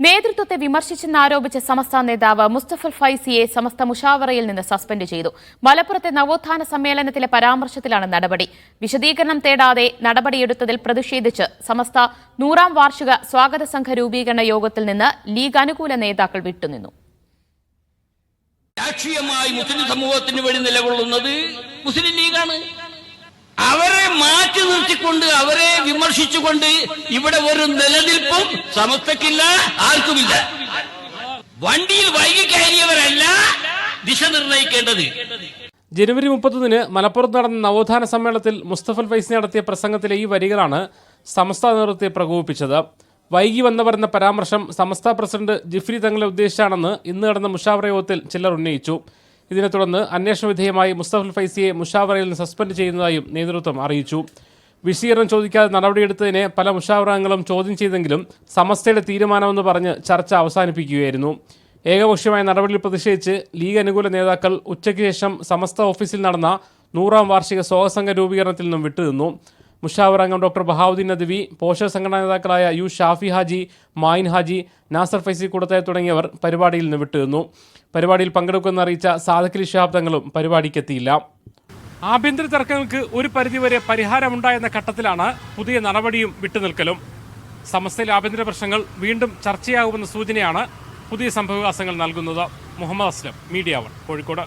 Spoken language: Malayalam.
നേതൃത്വത്തെ വിമർശിച്ചെന്നാരോപിച്ച് സമസ്ത നേതാവ് മുസ്തഫൽ ഫൈസിയെ സമസ്ത മുഷാവറയിൽ നിന്ന് സസ്പെൻഡ് ചെയ്തു. മലപ്പുറത്തെ നവോത്ഥാന സമ്മേളനത്തിലെ പരാമർശത്തിലാണ് നടപടി. വിശദീകരണം തേടാതെ നടപടിയെടുത്തതിൽ പ്രതിഷേധിച്ച് സമസ്ത 100ാം വാർഷിക സ്വാഗത സംഘ രൂപീകരണ യോഗത്തിൽ നിന്ന് ലീഗ് അനുകൂല നേതാക്കൾ വിട്ടുനിന്നു. രാഷ്ട്രീയമായി മുസ്ലിം സമൂഹത്തിന് വേണ്ടി നിലകൊള്ളുന്നത് മുസ്ലിം ലീഗാണ്. അവരെ മാറ്റി നിർത്തിക്കൊണ്ട് അവരെ വിമർശിച്ചുകൊണ്ട് ഇവിടെ ഒരു നിലനിൽപ്പും സമസ്തക്കില്ല, ആർക്കുമില്ല. വണ്ടിയിൽ വൈകി കയറിയവരല്ല ദിശ നിർണയിക്കേണ്ടത്. ജനുവരി 31 മലപ്പുറത്ത് നടന്ന നവോത്ഥാന സമ്മേളനത്തിൽ മുസ്തഫൽ ഫൈസി നടത്തിയ പ്രസംഗത്തിലെ ഈ വരികളാണ് സമസ്ത നേതൃത്വത്തെ പ്രകോപിപ്പിച്ചത്. വൈകി വന്നവരെന്ന പരാമർശം സമസ്ത പ്രസിഡന്റ് ജിഫ്രി തങ്ങളെ ഉദ്ദേശിച്ചാണെന്ന് ഇന്ന് നടന്ന മുഷാവറ യോഗത്തിൽ ചിലർ ഉന്നയിച്ചു. ഇതിനെ തുടർന്ന് അന്വേഷണ വിധേയമായി മുസ്തഫൽ ഫൈസിയെ മുഷാവറയിൽ നിന്ന് സസ്പെൻഡ് ചെയ്യുന്നതായും നേതൃത്വം അറിയിച്ചു. വിശദീകരണം ചോദിക്കാതെ നടപടിയെടുത്തതിനെ പല മുഷാവറ അംഗങ്ങളും ചോദ്യം ചെയ്തെങ്കിലും സമസ്തയുടെ തീരുമാനമെന്ന് പറഞ്ഞ് ചർച്ച അവസാനിപ്പിക്കുകയായിരുന്നു. ഏകപക്ഷീയമായ നടപടിയിൽ പ്രതിഷേധിച്ച് ലീഗ് അനുകൂല നേതാക്കൾ ഉച്ചയ്ക്ക് ശേഷം സമസ്ത ഓഫീസിൽ നടന്ന 100ാം വാർഷിക സ്വാഗതസംഘ രൂപീകരണത്തിൽ നിന്നും വിട്ടുനിന്നു. മുഷാവറ അംഗം ഡോക്ടർ ബഹാവുദ്ദീൻ നദ്വി, പോഷക സംഘടനാ നേതാക്കളായ യു ഷാഫി ഹാജി, മായിൻ ഹാജി, നാസർ ഫൈസി കൂടത്തായി തുടങ്ങിയവർ പരിപാടിയിൽ നിന്ന് വിട്ടുനിന്നു. പരിപാടിയിൽ പങ്കെടുക്കുമെന്ന് അറിയിച്ച സാദഖലി ശിഹാബ് തങ്ങളും പരിപാടിക്കെത്തിയില്ല. ആഭ്യന്തര തർക്കങ്ങൾക്ക് ഒരു പരിധിവരെ പരിഹാരമുണ്ടായെന്ന ഘട്ടത്തിലാണ് പുതിയ നടപടിയും വിട്ടുനിൽക്കലും. സമസ്തയിലെ ആഭ്യന്തര പ്രശ്നങ്ങൾ വീണ്ടും ചർച്ചയാകുമെന്ന സൂചനയാണ് പുതിയ സംഭവവികാസങ്ങൾ നൽകുന്നത്. മുഹമ്മദ് അസ്ലം, മീഡിയ 1, കോഴിക്കോട്.